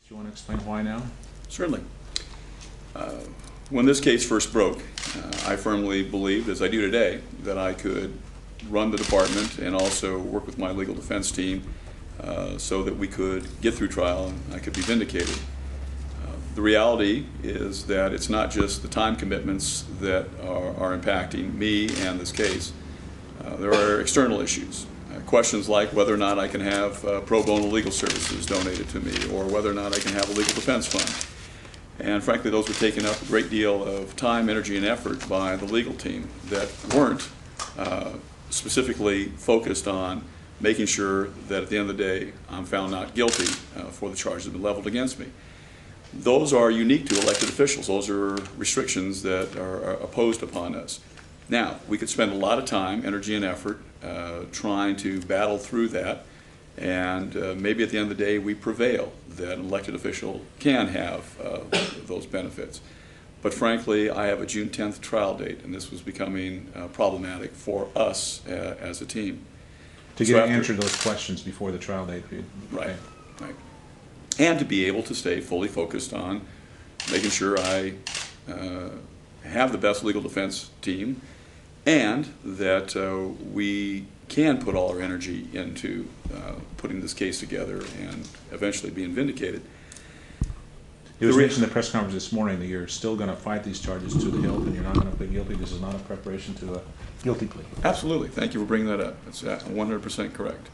Do you want to explain why now? Certainly. When this case first broke, I firmly believed, as I do today, that I could run the department and also work with my legal defense team so that we could get through trial and I could be vindicated. The reality is that it's not just the time commitments that are impacting me and this case. There are external issues. Questions like whether or not I can have pro bono legal services donated to me, or whether or not I can have a legal defense fund. And frankly, those were taking up a great deal of time, energy, and effort by the legal team that weren't specifically focused on making sure that at the end of the day I'm found not guilty for the charges that have been leveled against me. Those are unique to elected officials. Those are restrictions that are imposed upon us. Now, we could spend a lot of time, energy, and effort trying to battle through that, and maybe at the end of the day we prevail that an elected official can have those benefits. But frankly, I have a June 10th trial date, and this was becoming problematic for us as a team. To get answer those questions before the trial date. Right, right. And to be able to stay fully focused on making sure I have the best legal defense team, and that we can put all our energy into putting this case together and eventually being vindicated. It was mentioned in the press conference this morning that you're still going to fight these charges to the hilt and you're not going to plead guilty. This is not a preparation to a guilty plea. Absolutely. Thank you for bringing that up. That's 100% correct.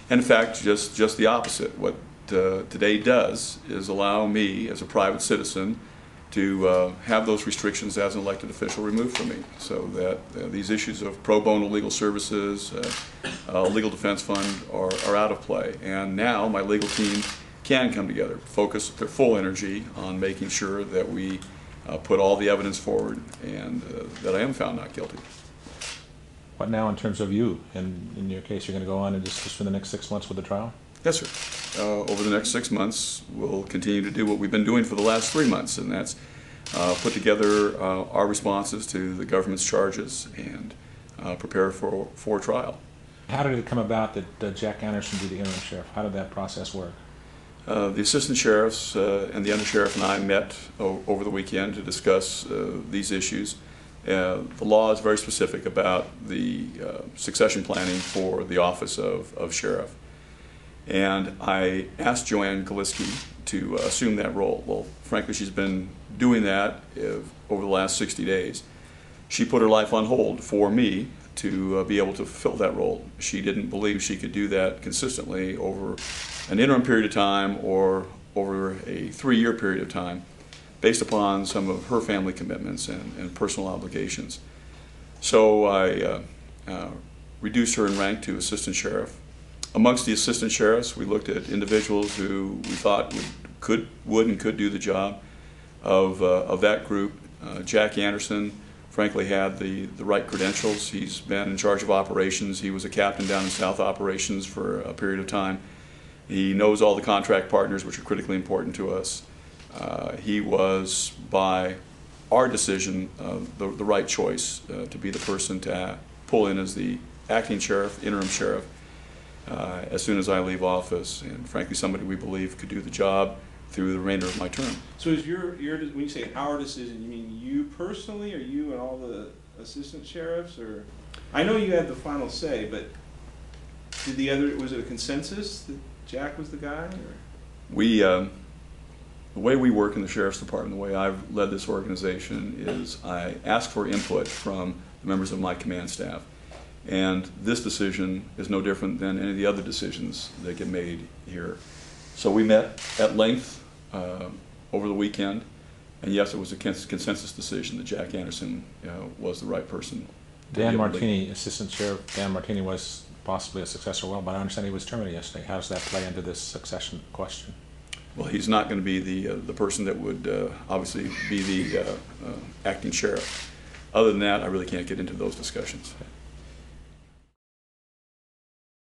And in fact, just the opposite. What today does is allow me as a private citizen to have those restrictions as an elected official removed from me, so that these issues of pro bono legal services, legal defense fund are out of play. And now my legal team can come together, focus their full energy on making sure that we put all the evidence forward and that I am found not guilty. What now in terms of you? In your case, you're going to go on and just for the next 6 months with the trial? Yes, sir. Over the next 6 months, we'll continue to do what we've been doing for the last 3 months, and that's put together our responses to the government's charges and prepare for trial. How did it come about that Jack Anderson be the interim sheriff? How did that process work? The assistant sheriffs and the undersheriff and I met over the weekend to discuss these issues. The law is very specific about the succession planning for the office of sheriff. And I asked Joanne Galiski to assume that role. Well, frankly, she's been doing that over the last 60 days. She put her life on hold for me to be able to fulfill that role. She didn't believe she could do that consistently over an interim period of time or over a 3-year period of time, based upon some of her family commitments and personal obligations. So I reduced her in rank to assistant sheriff. Amongst the assistant sheriffs, we looked at individuals who we thought would and could do the job of that group. Jack Anderson, frankly, had the right credentials. He's been in charge of operations. He was a captain down in South Operations for a period of time. He knows all the contract partners, which are critically important to us. He was, by our decision, the right choice to be the person to pull in as the acting sheriff, interim sheriff, as soon as I leave office, and frankly somebody we believe could do the job through the remainder of my term. So is when you say our decision, you mean you personally, or you and all the assistant sheriffs? Or I know you had the final say, but was it a consensus that Jack was the guy? Or? The way we work in the Sheriff's Department, the way I've led this organization, is I ask for input from the members of my command staff. And this decision is no different than any of the other decisions that get made here. So we met at length over the weekend, and yes, it was a consensus decision that Jack Anderson was the right person. Dan Martini, Assistant Sheriff Dan Martini, was possibly a successor, but I understand he was terminated yesterday. How does that play into this succession question? Well, he's not going to be the person that would obviously be the acting sheriff. Other than that, I really can't get into those discussions.